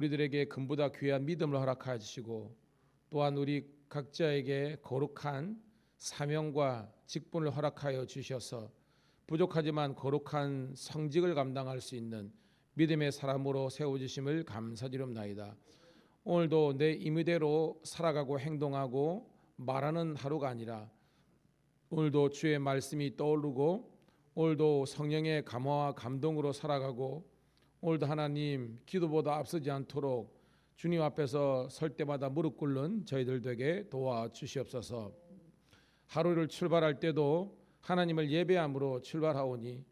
우리들에게 금보다 귀한 믿음을 허락하여 주시고 또한 우리 각자에게 거룩한 사명과 직분을 허락하여 주셔서 부족하지만 거룩한 성직을 감당할 수 있는 믿음의 사람으로 세워주심을 감사드립나이다. 오늘도 내 임의대로 살아가고 행동하고 말하는 하루가 아니라 오늘도 주의 말씀이 떠오르고 오늘도 성령의 감화와 감동으로 살아가고 오늘도 하나님 기도보다 앞서지 않도록 주님 앞에서 설 때마다 무릎 꿇는 저희들 되게 도와주시옵소서. 하루를 출발할 때도 하나님을 예배함으로 출발하오니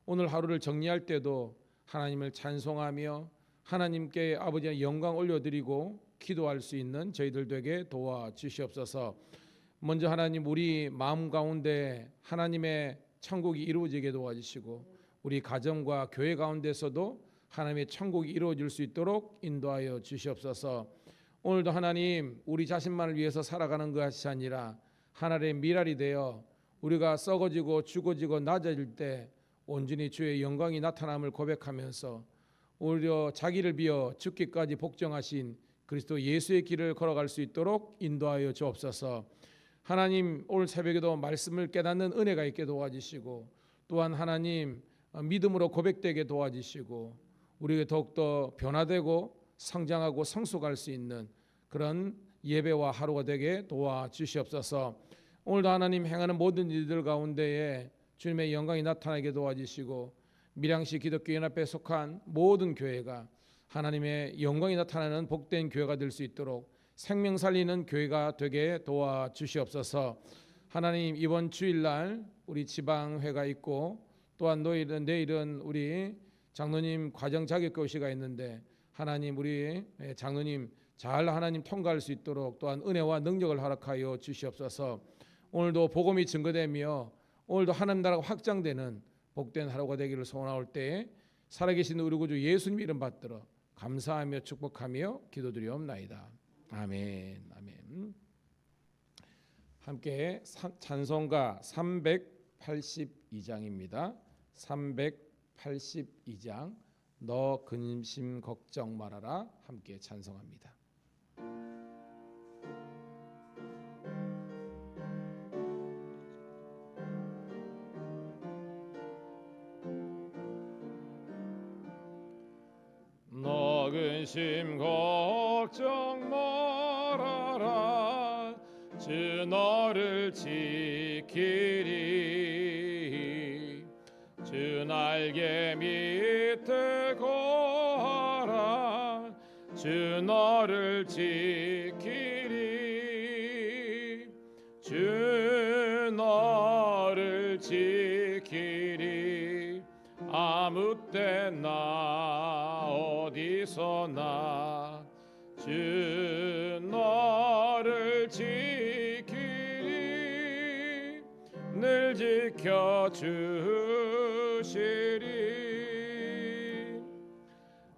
오늘 하루를 정리할 때도 하나님을 찬송하며 하나님께 아버지의 영광 올려드리고 기도할 수 있는 저희들 되게 도와주시옵소서. 먼저 하나님 우리 마음 가운데 하나님의 천국이 이루어지게 도와주시고 우리 가정과 교회 가운데서도 하나님의 천국이 이루어질 수 있도록 인도하여 주시옵소서. 오늘도 하나님 우리 자신만을 위해서 살아가는 것이 아니라 하나님의 미랄이 되어 우리가 썩어지고 죽어지고 낮아질 때 온전히 주의 영광이 나타남을 고백하면서 오히려 자기를 비어 죽기까지 복종하신 그리스도 예수의 길을 걸어갈 수 있도록 인도하여 주옵소서. 하나님 오늘 새벽에도 말씀을 깨닫는 은혜가 있게 도와주시고 또한 하나님 믿음으로 고백되게 도와주시고 우리에게 더욱더 변화되고 성장하고 성숙할 수 있는 그런 예배와 하루가 되게 도와주시옵소서. 오늘도 하나님 행하는 모든 일들 가운데에 주님의 영광이 나타나게 도와주시고 밀양시 기독교 연합회에 속한 모든 교회가 하나님의 영광이 나타나는 복된 교회가 될 수 있도록 생명 살리는 교회가 되게 도와주시옵소서. 하나님 이번 주일날 우리 지방회가 있고 또한 내일은 우리 장로님 과정 자격고시가 있는데 하나님 우리 장로님 잘 하나님 통과할 수 있도록 또한 은혜와 능력을 허락하여 주시옵소서. 오늘도 복음이 증거되며 오늘도 하나님 나라가 확장되는 복된 하루가 되기를 소원할 때에 살아계신 우리 구주 예수님 이름 받들어 감사하며 축복하며 기도드리옵나이다. 아멘. 아멘. 함께 찬송가 382장입니다. 382장 너 근심 걱정 말아라 함께 찬송합니다. 너 근심 걱정 말아라 주 너를 지키리 주 날개 밑에 거하라 주 너를 지키리 주 너를 지키리 아무 때나 어디서나 주 너를 지키리 늘 지켜주시리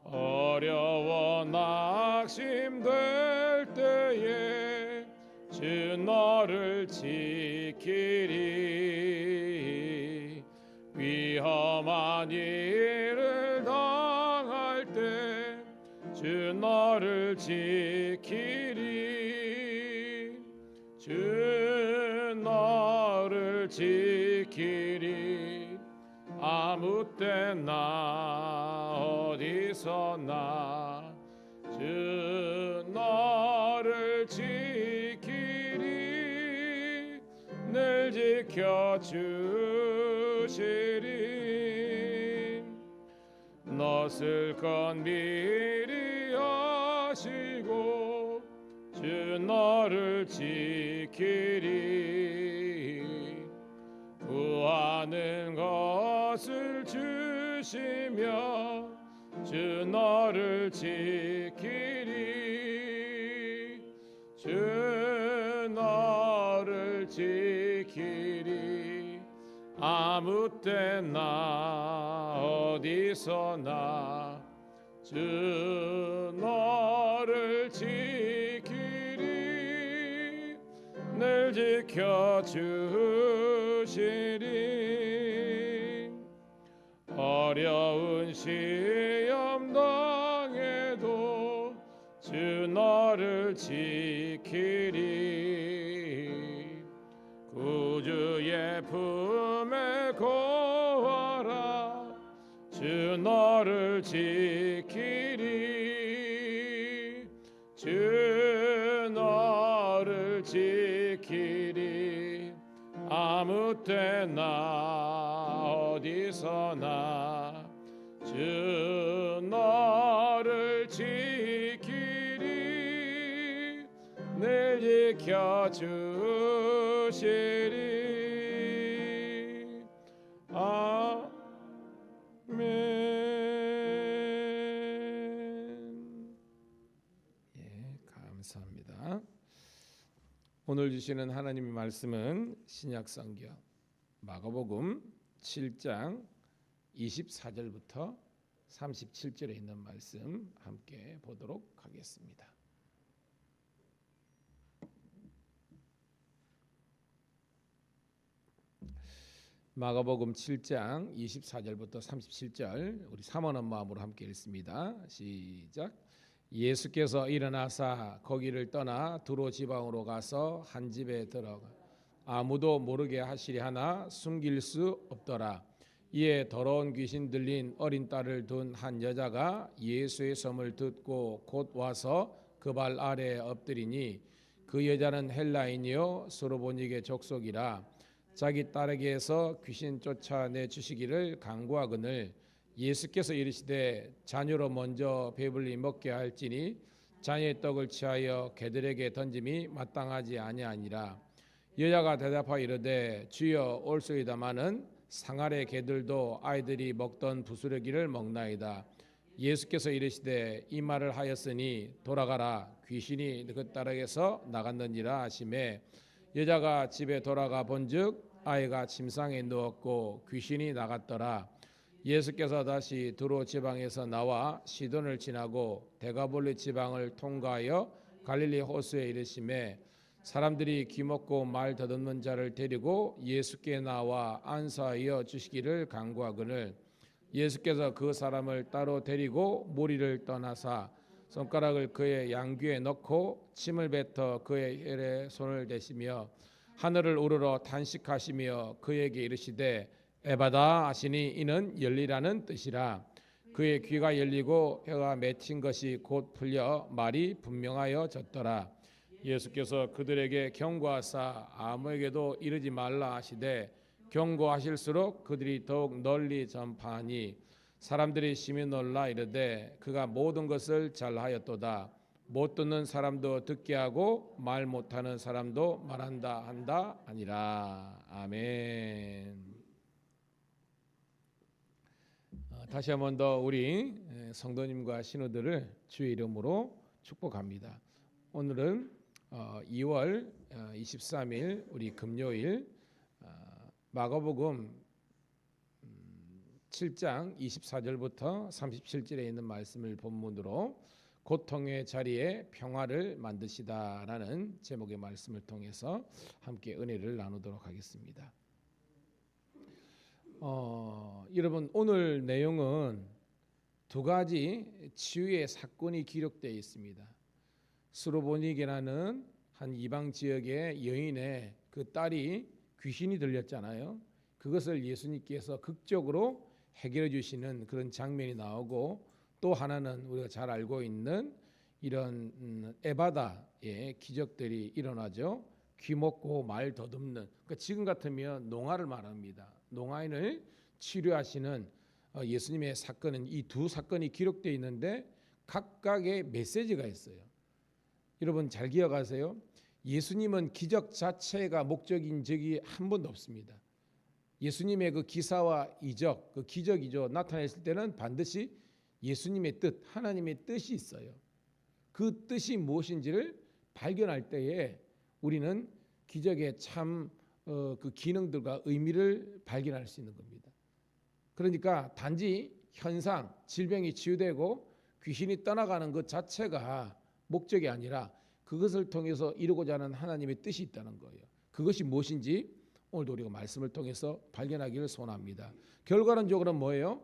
어려워 낙심될 때에 주 너를 지키리 위험한 일을 당할 때 주 너를 지키리 주 너를 지키리 아무 때나 어디서나 주 너를 지키리 늘 지켜주시리 너쓸 건 미리 하시고 주 너를 지키리 구하는 것을 주시며 주 너를 지키리 주 너를 지키리 아무 때나 어디서나 주 너를 지키리 늘 지켜주시리 어려운 시험 당해도 주 너를 지키리. 구주의 품에 거하라. 주 너를 지키리. 주 너를 지키리. 아무 때나 어디서나 주 너를 지키리. 늘 지켜주시리. 아멘. 예, 감사합니다. 오늘 주시는 하나님의 말씀은 신약성경 마가복음 7장 24절부터 37절에 있는 말씀 함께 보도록 하겠습니다. 마가복음 7장 24절부터 37절 우리 사모하는 마음으로 함께 읽습니다. 시작. 예수께서 일어나사 거기를 떠나 두로 지방으로 가서 한 집에 들어가 아무도 모르게 하시려 하나 숨길 수 없더라. 이에 더러운 귀신 들린 어린 딸을 둔 한 여자가 예수의 소문을 듣고 곧 와서 그 발 아래에 엎드리니 그 여자는 헬라인이요 수로보니게 족속이라. 자기 딸에게서 귀신 쫓아내 주시기를 간구하거늘 예수께서 이르시되 자녀로 먼저 배불리 먹게 할지니 자녀의 떡을 취하여 개들에게 던짐이 마땅하지 아니하니라. 여자가 대답하여 이르되 주여 올소이다마는 상아래 개들도 아이들이 먹던 부스러기를 먹나이다. 예수께서 이르시되 이 말을 하였으니 돌아가라. 귀신이 그 딸에게서 나갔느니라 하시매 여자가 집에 돌아가 본즉 아이가 침상에 누웠고 귀신이 나갔더라. 예수께서 다시 두로 지방에서 나와 시돈을 지나고 데가볼리 지방을 통과하여 갈릴리 호수에 이르시매 사람들이 귀먹고 말 더듬는 자를 데리고 예수께 나와 안수하여 주시기를 간구하거늘 예수께서 그 사람을 따로 데리고 무리를 떠나사 손가락을 그의 양귀에 넣고 침을 뱉어 그의 혈에 손을 대시며 하늘을 우러러 탄식하시며 그에게 이르시되 에바다 하시니 이는 열리라는 뜻이라. 그의 귀가 열리고 혀가 맺힌 것이 곧 풀려 말이 분명하여 졌더라. 예수께서 그들에게 경고하사 아무에게도 이르지 말라 하시되 경고하실수록 그들이 더욱 널리 전파하니 사람들이 심히 놀라 이르되 그가 모든 것을 잘하였도다. 못 듣는 사람도 듣게 하고 말 못하는 사람도 말한다 한다 아니라. 아멘. 다시 한 번 더 우리 성도님과 신우들을 주의 이름으로 축복합니다. 오늘은 2월 23일 우리 금요일 마가복음 7장 24절부터 37절에 있는 말씀을 본문으로 고통의 자리에 평화를 만드시다라는 제목의 말씀을 통해서 함께 은혜를 나누도록 하겠습니다. 여러분 오늘 내용은 두 가지 치유의 사건이 기록되어 있습니다. 스로보니게라는 한 이방 지역의 여인의 그 딸이 귀신이 들렸잖아요. 그것을 예수님께서 극적으로 해결해 주시는 그런 장면이 나오고 또 하나는 우리가 잘 알고 있는 이런 에바다의 기적들이 일어나죠. 귀 먹고 말 더듬는 그러니까 지금 같으면 농아를 말합니다. 농아인을 치료하시는 예수님의 사건은 이 두 사건이 기록되어 있는데 각각의 메시지가 있어요. 여러분 잘 기억하세요. 예수님은 기적 자체가 목적인 적이 한 번도 없습니다. 예수님의 그 기사와 이적, 그 기적이죠. 나타냈을 때는 반드시 예수님의 뜻, 하나님의 뜻이 있어요. 그 뜻이 무엇인지를 발견할 때에 우리는 기적의 참 그 기능들과 의미를 발견할 수 있는 겁니다. 그러니까 단지 현상, 질병이 치유되고 귀신이 떠나가는 것 자체가 목적이 아니라 그것을 통해서 이루고자 하는 하나님의 뜻이 있다는 거예요. 그것이 무엇인지 오늘도 우리가 말씀을 통해서 발견하기를 소원합니다. 결과론적으로 뭐예요?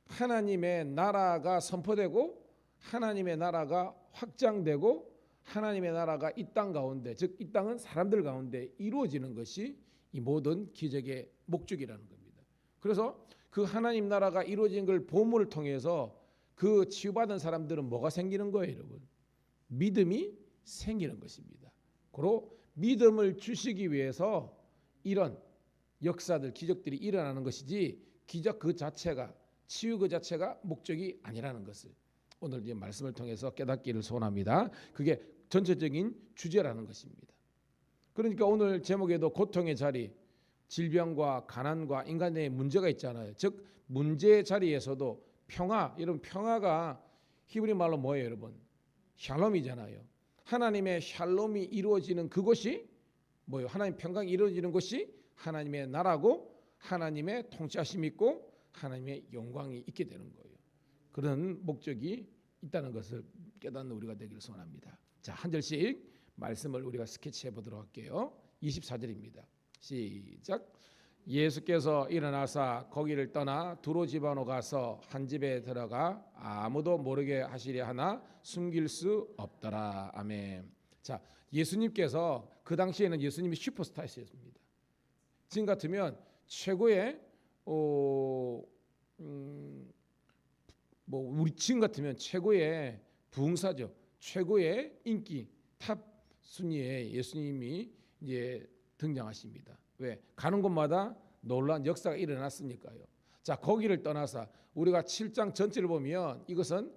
하나님의 나라가 선포되고 하나님의 나라가 확장되고 하나님의 나라가 이 땅 가운데, 즉 이 땅은 사람들 가운데 이루어지는 것이 이 모든 기적의 목적이라는 겁니다. 그래서 그 하나님 나라가 이루어진 걸 본문을 통해서 그 치유받은 사람들은 뭐가 생기는 거예요, 여러분? 믿음이 생기는 것입니다. 고로 믿음을 주시기 위해서 이런 역사들, 기적들이 일어나는 것이지 기적 그 자체가, 치유 그 자체가 목적이 아니라는 것을 오늘 이 말씀을 통해서 깨닫기를 소원합니다. 그게 전체적인 주제라는 것입니다. 그러니까 오늘 제목에도 고통의 자리, 질병과 가난과 인간의 문제가 있잖아요. 즉 문제의 자리에서도 평화, 여러분 평화가 히브리 말로 뭐예요, 여러분? 샬롬이잖아요. 하나님의 샬롬이 이루어지는 그곳이 뭐예요? 하나님 평강이 이루어지는 곳이 하나님의 나라고 하나님의 통치하심이 있고 하나님의 영광이 있게 되는 거예요. 그런 목적이 있다는 것을 깨닫는 우리가 되기를 소원합니다. 자, 한 절씩 말씀을 우리가 스케치해 보도록 할게요. 24절입니다. 시작. 예수께서 일어나사 거기를 떠나 두로 지방으로 가서 한 집에 들어가 아무도 모르게 하시려 하나 숨길 수 없더라. 아멘. 자, 예수님께서 그 당시에는 예수님이 슈퍼스타였습니다. 지금 같으면 최고의 우리 지금 같으면 최고의 부흥사죠. 최고의 인기 탑 순위에 예수님이 이제 등장하십니다. 왜? 가는 곳마다 놀라운 역사가 일어났으니까요. 자, 거기를 떠나서 우리가 7장 전체를 보면 이것은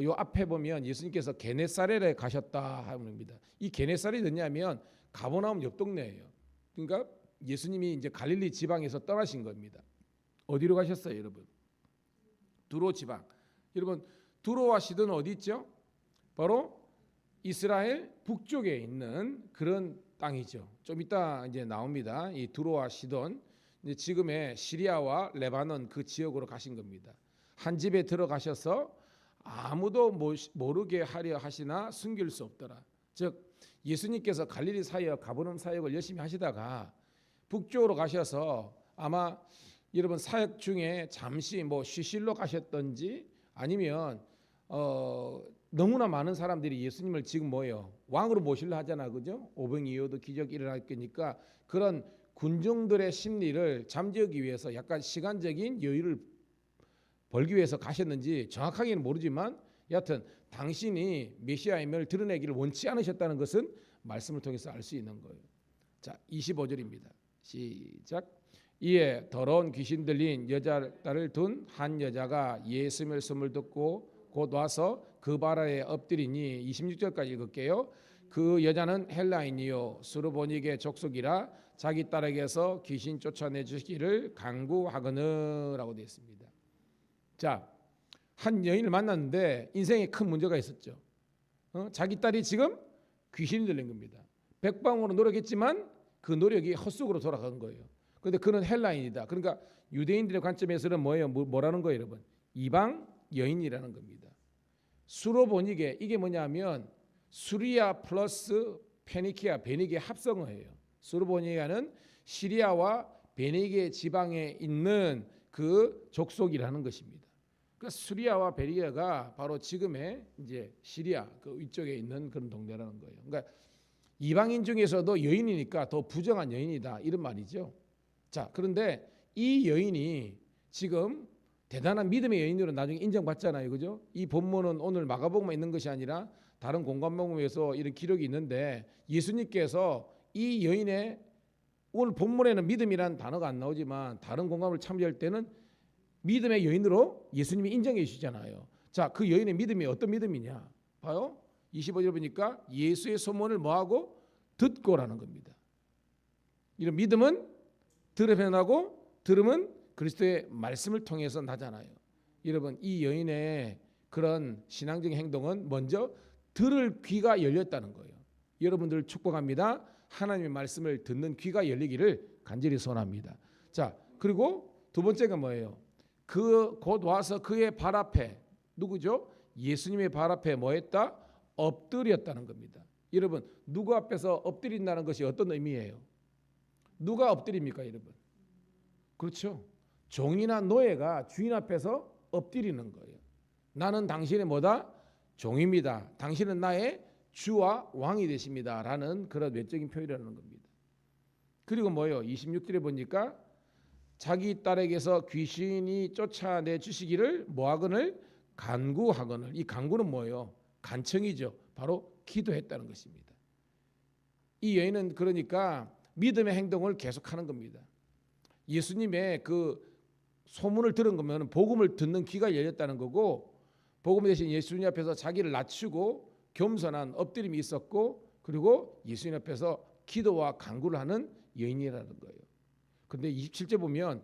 요 앞에 보면 예수님께서 게네사렛에 가셨다 합니다. 이 게네사렛이 어디냐면 가버나움 옆 동네예요. 그러니까 예수님이 이제 갈릴리 지방에서 떠나신 겁니다. 어디로 가셨어요, 여러분? 두로 지방. 여러분, 두로와 시돈은 어디 있죠? 바로 이스라엘 북쪽에 있는 그런 땅이죠. 좀 이따 이제 나옵니다. 이 두로와 시돈, 이제 지금의 시리아와 레바논 그 지역으로 가신 겁니다. 한 집에 들어가셔서 아무도 모르게 하려 하시나 숨길 수 없더라. 즉 예수님께서 갈릴리 사역, 가버나움 사역을 열심히 하시다가 북쪽으로 가셔서 아마 여러분 사역 중에 잠시 쉬실러 가셨던지 아니면 너무나 많은 사람들이 예수님을 지금 왕으로 모시려 하잖아, 그죠? 오병이어도 기적이 일어날 거니까 그런 군중들의 심리를 잠재우기 위해서 약간 시간적인 여유를 벌기 위해서 가셨는지 정확하게는 모르지만 여하튼 당신이 메시아임을 드러내기를 원치 않으셨다는 것은 말씀을 통해서 알 수 있는 거예요. 자, 25절입니다. 시작. 이에 더러운 귀신 들린 여자딸을 둔 한 여자가 예수님의 숨을 듣고 곧 와서 그 발 아래 엎드리니 26절까지 읽을게요. 그 여자는 헬라인이요 수르보니게 족속이라 자기 딸에게서 귀신 쫓아내 주시기를 간구하거늘라고 되어 있습니다. 자, 한 여인을 만났는데 인생에 큰 문제가 있었죠. 자기 딸이 지금 귀신이 들린 겁니다. 백방으로 노력했지만 그 노력이 헛수고로 돌아간 거예요. 그런데 그는 헬라인이다. 그러니까 유대인들의 관점에서는 뭐라는 거예요, 여러분? 이방 여인이라는 겁니다. 수로보니게 이게 뭐냐면 수리아 플러스 페니키아, 베니게 합성어예요. 수로보니게는 시리아와 베니게 지방에 있는 그 족속이라는 것입니다. 그러니까 수리아와 베니게가 바로 지금의 이제 시리아 그 위쪽에 있는 그런 동네라는 거예요. 그러니까 이방인 중에서도 여인이니까 더 부정한 여인이다 이런 말이죠. 자, 그런데 이 여인이 지금 대단한 믿음의 여인으로 나중에 인정받잖아요, 그죠? 이 본문은 오늘 마가복음에 있는 것이 아니라 다른 공관복음에서 이런 기록이 있는데 예수님께서 이 여인의 오늘 본문에는 믿음이라는 단어가 안 나오지만 다른 공감을 참조할 때는 믿음의 여인으로 예수님이 인정해 주시잖아요. 자, 그 여인의 믿음이 어떤 믿음이냐? 봐요. 25절 보니까 예수의 소문을 뭐하고? 듣고라는 겁니다. 이런 믿음은 들으면 나고 들으면 그리스도의 말씀을 통해서 나잖아요. 여러분, 이 여인의 그런 신앙적인 행동은 먼저 들을 귀가 열렸다는 거예요. 여러분들 축복합니다. 하나님의 말씀을 듣는 귀가 열리기를 간절히 소원합니다. 자, 그리고 두 번째가 뭐예요? 곧 와서 그의 발 앞에 누구죠? 예수님의 발 앞에 뭐 했다? 엎드렸다는 겁니다. 여러분, 누구 앞에서 엎드린다는 것이 어떤 의미예요? 누가 엎드립니까, 여러분? 그렇죠. 종이나 노예가 주인 앞에서 엎드리는 거예요. 나는 당신의 뭐다? 종입니다. 당신은 나의 주와 왕이 되십니다. 라는 그런 외적인 표현이라는 겁니다. 그리고 뭐요? 26절에 보니까 자기 딸에게서 귀신이 쫓아내 주시기를 뭐하거늘 간구하거늘. 이 간구는 뭐예요? 간청이죠. 바로 기도했다는 것입니다. 이 여인은 그러니까 믿음의 행동을 계속하는 겁니다. 예수님의 그 소문을 들은 거면 복음을 듣는 귀가 열렸다는 거고, 복음 대신 예수님 앞에서 자기를 낮추고 겸손한 엎드림이 있었고, 그리고 예수님 앞에서 기도와 간구를 하는 여인이라는 거예요. 그런데 27절 보면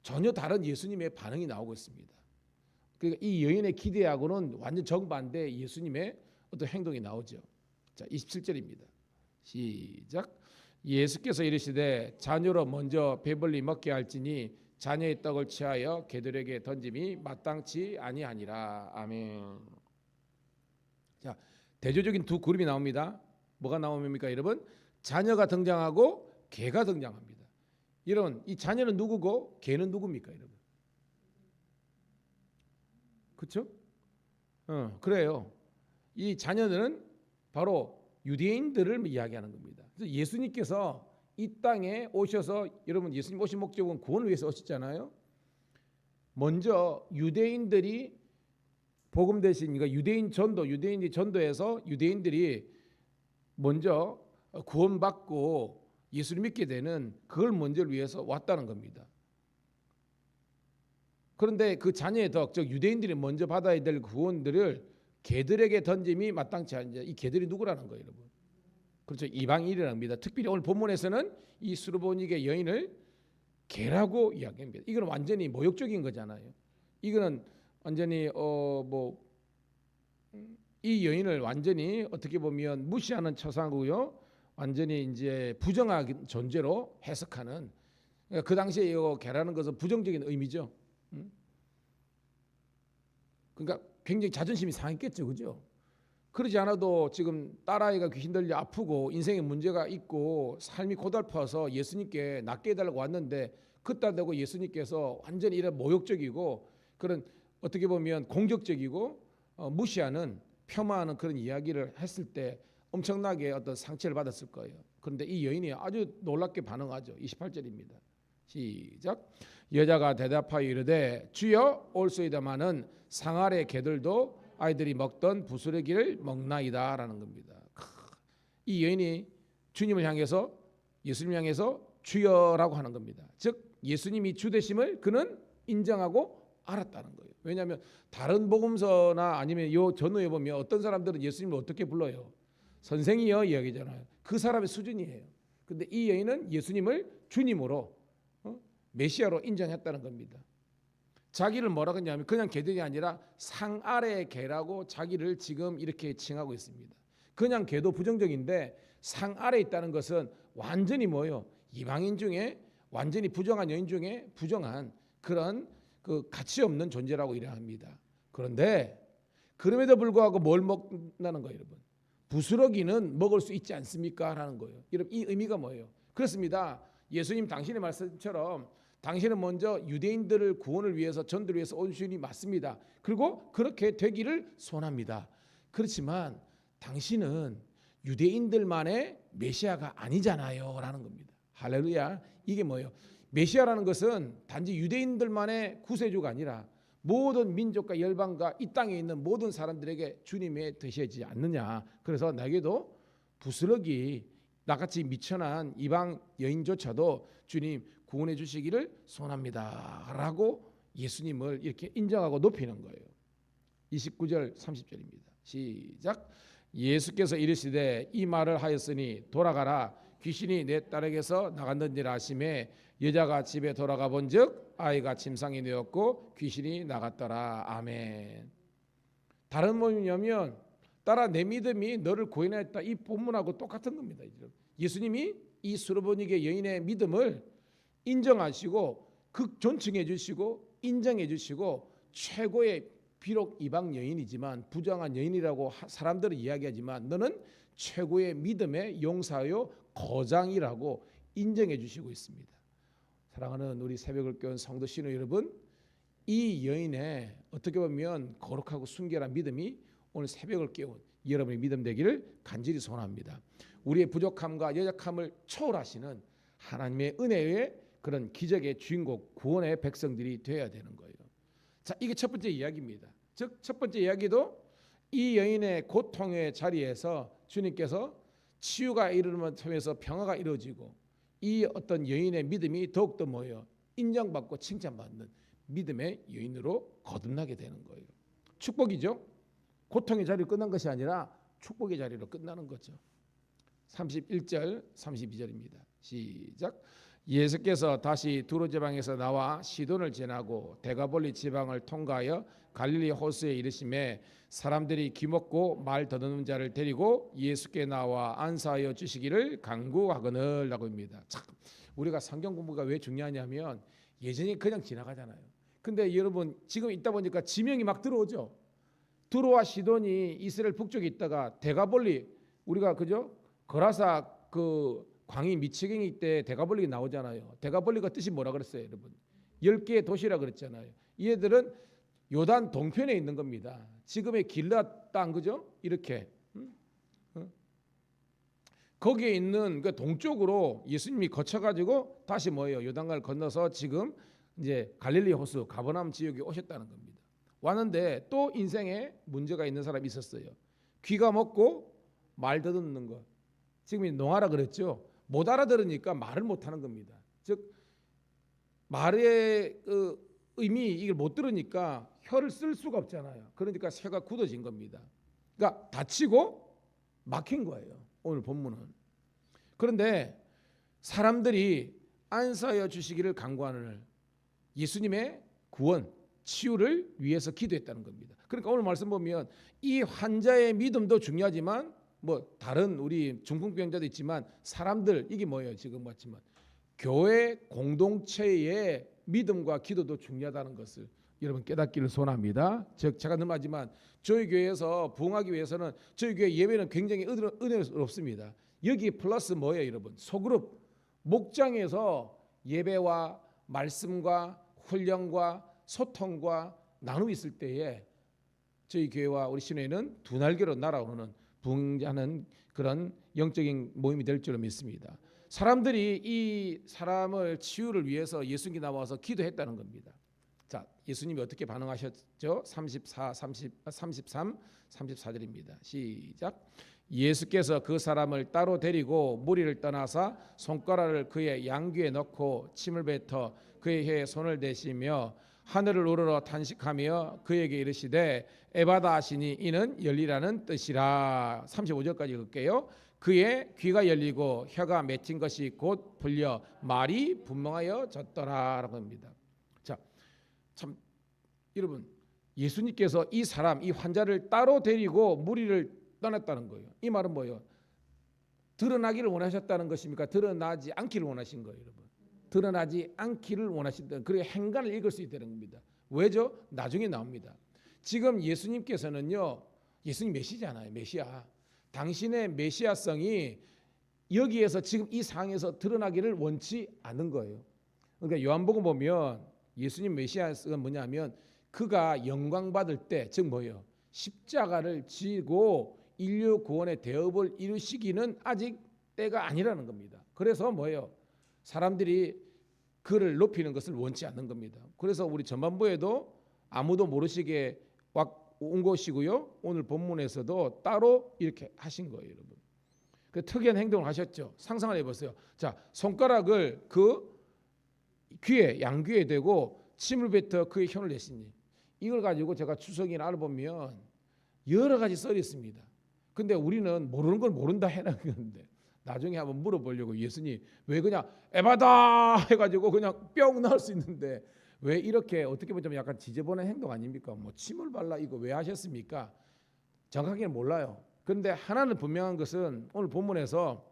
전혀 다른 예수님의 반응이 나오고 있습니다. 그러니까 이 여인의 기대하고는 완전 정반대 예수님의 어떤 행동이 나오죠. 자, 27절입니다. 시작. 예수께서 이르시되 자녀로 먼저 배불리 먹게 할지니 자녀의 떡을 취하여 개들에게 던짐이 마땅치 아니하니라. 아멘. 자, 대조적인 두 그룹이 나옵니다. 뭐가 나옵니까, 여러분? 자녀가 등장하고 개가 등장합니다. 여러분, 이 자녀는 누구고 개는 누굽니까, 여러분? 그렇죠? 그래요. 이 자녀들은 바로 유대인들을 이야기하는 겁니다. 그래서 예수님께서 이 땅에 오셔서, 여러분 예수님 오신 목적은 구원을 위해서 오셨잖아요. 먼저 유대인들이 복음 대신, 그러니까 유대인 전도, 유대인이 전도해서 유대인들이 먼저 구원받고 예수를 믿게 되는 그걸 먼저를 위해서 왔다는 겁니다. 그런데 그 자녀의 덕, 즉 유대인들이 먼저 받아야 될 구원들을 개들에게 던짐이 마땅치 않은지. 이 개들이 누구라는 거예요, 여러분? 그렇죠, 이방인이라는 겁니다. 특별히 오늘 본문에서는 이 수르보니게 여인을 개라고 이야기합니다. 이건 완전히 모욕적인 거잖아요. 이거는 완전히 이 여인을 완전히 어떻게 보면 무시하는 처사고요. 완전히 이제 부정한 존재로 해석하는. 그러니까 그 당시에 이 개라는 것은 부정적인 의미죠. 그러니까 굉장히 자존심이 상했겠죠, 그죠? 그러지 않아도 지금 딸아이가 귀신 들려 아프고 인생에 문제가 있고 삶이 고달파서 예수님께 낫게 해달라고 왔는데, 그따 대고 예수님께서 완전히 이런 모욕적이고 그런 어떻게 보면 공격적이고 무시하는, 폄하하는 그런 이야기를 했을 때 엄청나게 어떤 상처를 받았을 거예요. 그런데 이 여인이 아주 놀랍게 반응하죠. 28절입니다. 시작. 여자가 대답하여 이르되 주여 올소이다마는 상 아래 개들도 아이들이 먹던 부스러기를 먹나이다 라는 겁니다. 이 여인이 주님을 향해서, 예수님 향해서 주여라고 하는 겁니다. 즉 예수님이 주 되심을 그는 인정하고 알았다는 거예요. 왜냐하면 다른 복음서나 아니면 요 전후에 보면 어떤 사람들은 예수님을 어떻게 불러요? 선생이여 이야기잖아요. 그 사람의 수준이에요. 근데 이 여인은 예수님을 주님으로, 메시아로 인정했다는 겁니다. 자기를 뭐라고 했냐면 그냥 개들이 아니라 상 아래의 개라고 자기를 지금 이렇게 칭하고 있습니다. 그냥 개도 부정적인데 상 아래에 있다는 것은 완전히 뭐예요? 이방인 중에 완전히 부정한 여인 중에 부정한 그런 그 가치 없는 존재라고 이야기합니다. 그런데 그럼에도 불구하고 뭘 먹는다는 거예요, 여러분? 부스러기는 먹을 수 있지 않습니까? 라는 거예요. 여러분, 이 의미가 뭐예요? 그렇습니다. 예수님 당신의 말씀처럼 당신은 먼저 유대인들을 구원을 위해서, 전도를 위해서 온 주인이 맞습니다. 그리고 그렇게 되기를 소원합니다. 그렇지만 당신은 유대인들만의 메시아가 아니잖아요 라는 겁니다. 할렐루야. 이게 뭐예요? 메시아라는 것은 단지 유대인들만의 구세주가 아니라 모든 민족과 열방과 이 땅에 있는 모든 사람들에게 주님의 되시지 않느냐. 그래서 나에게도 부스러기 나같이 미천한 이방 여인조차도 주님 구원해 주시기를 소원합니다 라고 예수님을 이렇게 인정하고 높이는 거예요. 29절 30절입니다. 시작. 예수께서 이르시되 이 말을 하였으니 돌아가라, 귀신이 내 딸에게서 나갔는지라 하시매 여자가 집에 돌아가 본즉 아이가 침상이 되었고 귀신이 나갔더라. 아멘. 다른 뭐냐면 따라 내 믿음이 너를 구원하였다, 이 본문하고 똑같은 겁니다. 예수님이 이 수르보니게 여인의 믿음을 인정하시고 극존칭해 주시고 인정해 주시고 최고의, 비록 이방 여인이지만 부정한 여인이라고 사람들은 이야기하지만 너는 최고의 믿음의 용사요 거장이라고 인정해 주시고 있습니다. 사랑하는 우리 새벽을 깨운 성도 신우 여러분, 이 여인의 어떻게 보면 거룩하고 순결한 믿음이 오늘 새벽을 깨운 여러분의 믿음 되기를 간절히 소원합니다. 우리의 부족함과 연약함을 초월하시는 하나님의 은혜의 그런 기적의 주인공, 구원의 백성들이 되어야 되는 거예요. 자, 이게 첫 번째 이야기입니다. 즉 첫 번째 이야기도 이 여인의 고통의 자리에서 주님께서 치유가 이루어지면서 평화가 이루어지고 이 어떤 여인의 믿음이 더욱더 뭐예요? 인정받고 칭찬받는 믿음의 여인으로 거듭나게 되는 거예요. 축복이죠. 고통의 자리로 끝난 것이 아니라 축복의 자리로 끝나는 거죠. 31절 32절입니다. 시작. 예수께서 다시 두로 지방에서 나와 시돈을 지나고 데가볼리 지방을 통과하여 갈릴리 호수에 이르시매 사람들이 귀먹고 말 더듬는 자를 데리고 예수께 나와 안사하여 주시기를 간구하거늘 라고 합니다. 참, 우리가 성경 공부가 왜 중요하냐면 예전에 그냥 지나가잖아요. 근데 여러분 지금 있다 보니까 지명이 막 들어오죠. 두로와 시돈이 이스라엘 북쪽에 있다가 데가볼리, 우리가 그죠? 거라사 그 광이 미치갱이 때 데가볼리가 나오잖아요. 데가볼리가 뜻이 뭐라 그랬어요, 여러분? 10개의 도시라 그랬잖아요. 얘들은 요단 동편에 있는 겁니다. 지금의 길앗 땅, 그죠? 이렇게 거기에 있는 그 동쪽으로 예수님이 거쳐가지고 다시 뭐예요? 요단강을 건너서 지금 이제 갈릴리 호수 가버나움 지역에 오셨다는 겁니다. 왔는데 또 인생에 문제가 있는 사람이 있었어요. 귀가 먹고 말 더듬는 거. 지금 농하라 그랬죠. 못 알아들으니까 말을 못 하는 겁니다. 즉 말의 의미 이걸 못 들으니까 혀를 쓸 수가 없잖아요. 그러니까 혀가 굳어진 겁니다. 그러니까 다치고 막힌 거예요. 오늘 본문은. 그런데 사람들이 안사하여 주시기를 간구하는 예수님의 구원, 치유를 위해서 기도했다는 겁니다. 그러니까 오늘 말씀 보면 이 환자의 믿음도 중요하지만 뭐 다른 우리 중풍병자도 있지만 사람들 이게 뭐예요? 지금 봤지만 교회 공동체의 믿음과 기도도 중요하다는 것을 여러분 깨닫기를 소원합니다. 즉 제가 늘 말하지만 저희 교회에서 부흥하기 위해서는 저희 교회 예배는 굉장히 은혜롭습니다. 여기 플러스 뭐예요, 여러분? 소그룹 목장에서 예배와 말씀과 훈련과 소통과 나눔이 있을 때에 저희 교회와 우리 신회는 두 날개로 날아오르는 부흥하는 그런 영적인 모임이 될 줄로 믿습니다. 사람들이 이 사람을 치유를 위해서 예수님께 나와서 기도했다는 겁니다. 자, 예수님이 어떻게 반응하셨죠? 33, 34절입니다. 시작. 예수께서 그 사람을 따로 데리고 무리를 떠나사 손가락을 그의 양귀에 넣고 침을 뱉어 그의 혀에 손을 대시며 하늘을 우러러 탄식하며 그에게 이르시되 에바다 하시니 이는 열리라는 뜻이라. 35절까지 읽을게요. 그의 귀가 열리고 혀가 맺힌 것이 곧 풀려 말이 분명하여 졌더라라고 합니다. 자, 참 여러분 예수님께서 이 사람, 이 환자를 따로 데리고 무리를 떠났다는 거예요. 이 말은 뭐예요? 드러나기를 원하셨다는 것입니까? 드러나지 않기를 원하신 거예요, 여러분. 드러나지 않기를 원하신다. 그리고 행간을 읽을 수 있다는 겁니다. 왜죠? 나중에 나옵니다. 지금 예수님께서는요, 예수님 메시잖아요, 메시아. 당신의 메시아성이 여기에서 지금 이 상황에서 드러나기를 원치 않는 거예요. 그러니까 요한복음 보면 예수님 메시아가 뭐냐면 그가 영광 받을 때, 즉 뭐예요? 십자가를 지고 인류 구원의 대업을 이루시기는 아직 때가 아니라는 겁니다. 그래서 뭐예요? 사람들이 그를 높이는 것을 원치 않는 겁니다. 그래서 우리 전반부에도 아무도 모르시게 온 것이고요. 오늘 본문에서도 따로 이렇게 하신 거예요, 여러분. 그 특이한 행동을 하셨죠. 상상을 해보세요. 자, 손가락을 그 귀에 양귀에 대고 침을 뱉어 그의 혀를 내시니 이걸 가지고 제가 추석이나 알아보면 여러 가지 썰이 있습니다. 근데 우리는 모르는 걸 모른다 해놨는데 나중에 한번 물어보려고 예수님 왜 그냥 에바다 해가지고 그냥 뿅 나올 수 있는데 왜 이렇게 어떻게 보면 좀 약간 지저분한 행동 아닙니까? 뭐 침을 발라 이거 왜 하셨습니까? 정확하게는 몰라요. 그런데 하나는 분명한 것은 오늘 본문에서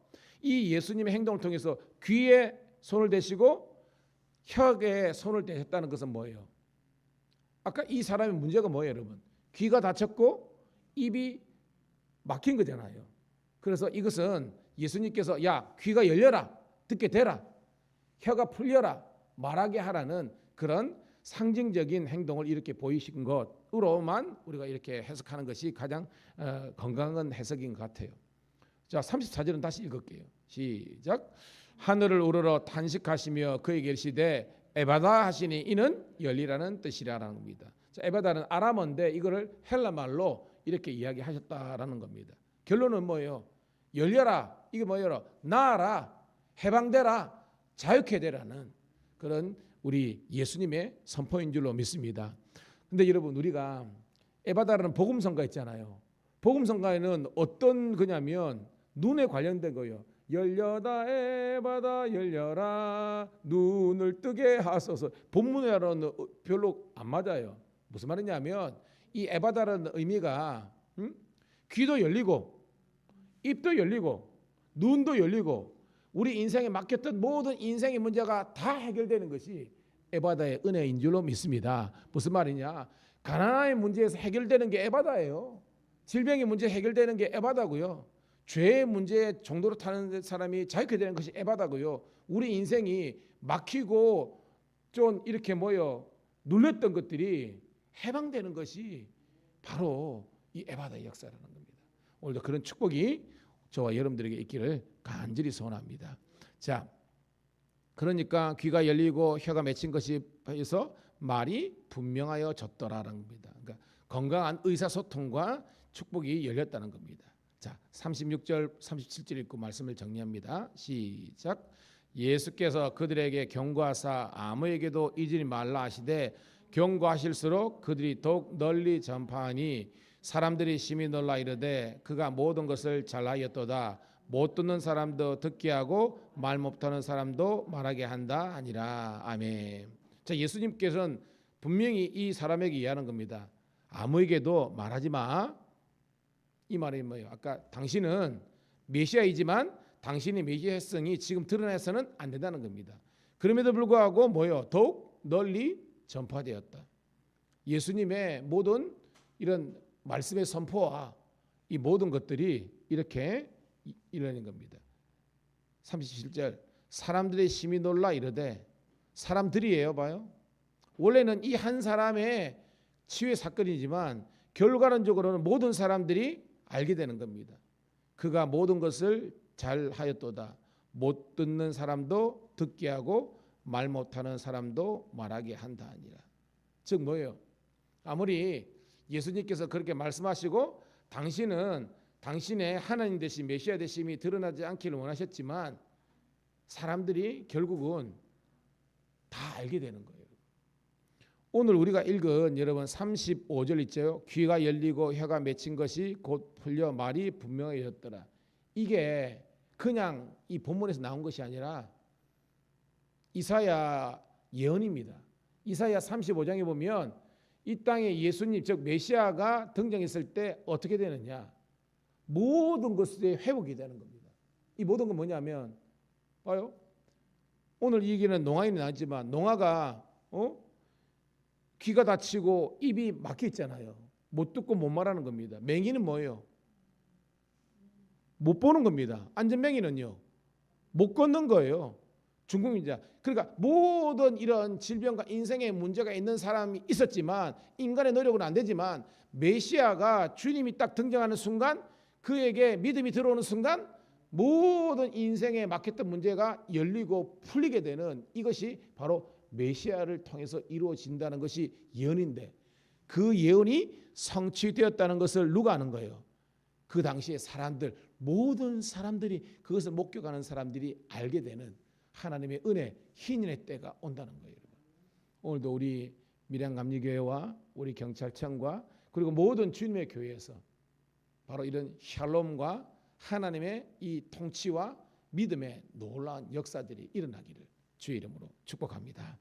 이 예수님의 행동을 통해서 귀에 손을 대시고 혀에 손을 대셨다는 것은 뭐예요? 아까 이 사람의 문제가 뭐예요, 여러분? 귀가 다쳤고 입이 막힌 거잖아요. 그래서 이것은 예수님께서 야 귀가 열려라, 듣게 되라, 혀가 풀려라, 말하게 하라는 그런 상징적인 행동을 이렇게 보이신 것으로만 우리가 이렇게 해석하는 것이 가장 건강한 해석인 것 같아요. 자, 34절은 다시 읽을게요. 시작. 하늘을 우러러 탄식하시며 그에게 이르시되 에바다 하시니 이는 열리라는 뜻이라는 겁니다. 자, 에바다는 아람어인데 이거를 헬라 말로 이렇게 이야기하셨다라는 겁니다. 결론은 뭐예요? 열려라. 이게 뭐예요? 나아라. 해방되라. 자유케 되라는 그런 우리 예수님의 선포인 줄로 믿습니다. 근데 여러분, 우리가 에바다라는 복음성가 있잖아요. 복음성가에는 어떤 거냐면 눈에 관련된 거예요. 열려다 에바다 열려라 눈을 뜨게 하소서. 본문에는 별로 안 맞아요. 무슨 말이냐면 이 에바다라는 의미가 귀도 열리고 입도 열리고 눈도 열리고 우리 인생에 막혔던 모든 인생의 문제가 다 해결되는 것이 에바다의 은혜인 줄로 믿습니다. 무슨 말이냐? 가난의 문제에서 해결되는 게 에바다예요. 질병의 문제 해결되는 게 에바다고요. 죄의 문제에 정도로 타는 사람이 자유케 되는 것이 에바다고요. 우리 인생이 막히고 좀 이렇게 눌렸던 것들이 해방되는 것이 바로 이 에바다의 역사라는 겁니다. 오늘도 그런 축복이 저와 여러분들에게 있기를 간절히 소원합니다. 자, 그러니까 귀가 열리고 혀가 맺힌 것이 해서 말이 분명하여 졌더라라는 겁니다. 그러니까 건강한 의사소통과 축복이 열렸다는 겁니다. 자, 36절 37절 읽고 말씀을 정리합니다. 시작. 예수께서 그들에게 경고하사 아무에게도 이지지 말라 하시되 경고하실수록 그들이 더욱 널리 전파하니 사람들이 심히 놀라 이르되 그가 모든 것을 잘하였도다. 못 듣는 사람도 듣게 하고 말 못하는 사람도 말하게 한다 하니라. 아멘. 자, 예수님께서는 분명히 이 사람에게 이해하는 겁니다. 아무에게도 말하지 마. 이 말이 뭐예요? 아까 당신은 메시아이지만 당신의 메시아성이 지금 드러나서는 안 된다는 겁니다. 그럼에도 불구하고 더욱 널리 전파되었다. 예수님의 모든 이런 말씀의 선포와 이 모든 것들이 이렇게 이러는 겁니다. 37절 사람들이 심히 놀라 이르되 사람들이에요. 봐요. 원래는 이 한 사람의 치유의 사건이지만 결과론적으로는 모든 사람들이 알게 되는 겁니다. 그가 모든 것을 잘하였도다. 못 듣는 사람도 듣게 하고 말 못하는 사람도 말하게 한다 아니라. 즉 뭐예요? 아무리 예수님께서 그렇게 말씀하시고 당신은 당신의 하나님 되심 메시아 되심이 드러나지 않기를 원하셨지만 사람들이 결국은 다 알게 되는 거예요. 오늘 우리가 읽은 여러분 35절 있죠. 귀가 열리고 혀가 맺힌 것이 곧 풀려 말이 분명해졌더라. 이게 그냥 이 본문에서 나온 것이 아니라 이사야 예언입니다. 이사야 35장에 보면 이 땅에 예수님 즉 메시아가 등장했을 때 어떻게 되느냐. 모든 것들이 회복이 되는 겁니다. 이 모든 건 뭐냐면 봐요. 오늘 이 얘기는 농아인이 나왔지만 농아가 귀가 다치고 입이 막혀 있잖아요. 못 듣고 못 말하는 겁니다. 맹인은 뭐예요? 못 보는 겁니다. 안전맹인은요. 못 걷는 거예요. 중국인자. 그러니까 모든 이런 질병과 인생의 문제가 있는 사람이 있었지만 인간의 노력은 안 되지만 메시아가 주님이 딱 등장하는 순간 그에게 믿음이 들어오는 순간 모든 인생에 막혔던 문제가 열리고 풀리게 되는 이것이 바로 메시아를 통해서 이루어진다는 것이 예언인데 그 예언이 성취되었다는 것을 누가 아는 거예요? 그 당시에 사람들 모든 사람들이 그것을 목격하는 사람들이 알게 되는 하나님의 은혜 희년의 때가 온다는 거예요. 오늘도 우리 밀양감리교회와 우리 경찰청과 그리고 모든 주님의 교회에서 바로 이런 샬롬과 하나님의 이 통치와 믿음의 놀라운 역사들이 일어나기를 주의 이름으로 축복합니다.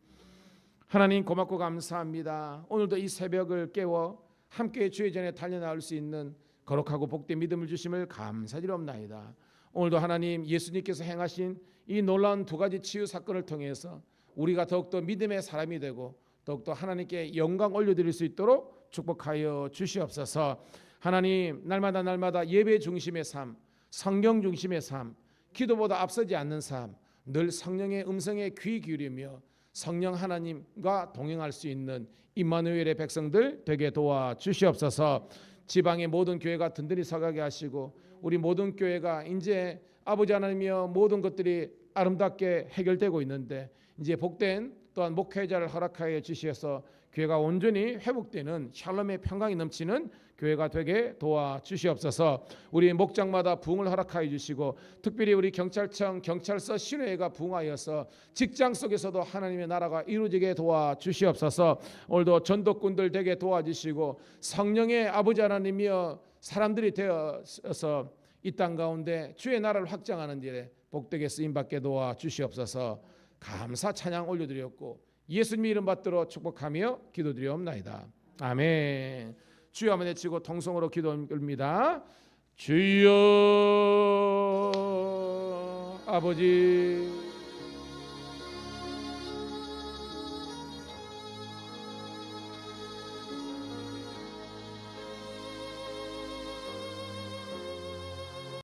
하나님 고맙고 감사합니다. 오늘도 이 새벽을 깨워 함께 주의 전에 달려나올 수 있는 거룩하고 복된 믿음을 주심을 감사드리옵나이다. 오늘도 하나님 예수님께서 행하신 이 놀라운 두 가지 치유 사건을 통해서 우리가 더욱더 믿음의 사람이 되고 더욱더 하나님께 영광 올려드릴 수 있도록 축복하여 주시옵소서. 하나님 날마다 예배 중심의 삶, 성경 중심의 삶, 기도보다 앞서지 않는 삶, 늘 성령의 음성에 귀 기울이며 성령 하나님과 동행할 수 있는 임마누엘의 백성들 되게 도와주시옵소서. 지방의 모든 교회가 든든히 서가게 하시고 우리 모든 교회가 이제 아버지 하나님이여 모든 것들이 아름답게 해결되고 있는데 이제 복된 또한 목회자를 허락하여 주시어서 교회가 온전히 회복되는 샬롬의 평강이 넘치는 교회가 되게 도와주시옵소서. 우리 목장마다 부흥을 허락하여 주시고 특별히 우리 경찰청 경찰서 신회가 부흥하여서 직장 속에서도 하나님의 나라가 이루어지게 도와주시옵소서. 오늘도 전도꾼들 되게 도와주시고 성령의 아버지 하나님이여 사람들이 되어서 이 땅 가운데 주의 나라를 확장하는 일에 복되게 쓰임받게 도와주시옵소서. 감사 찬양 올려드렸고 예수님 이름 받들어 축복하며 기도드리옵나이다. 아멘. 주여 한번 외치고 통성으로 기도합니다. 주여 아버지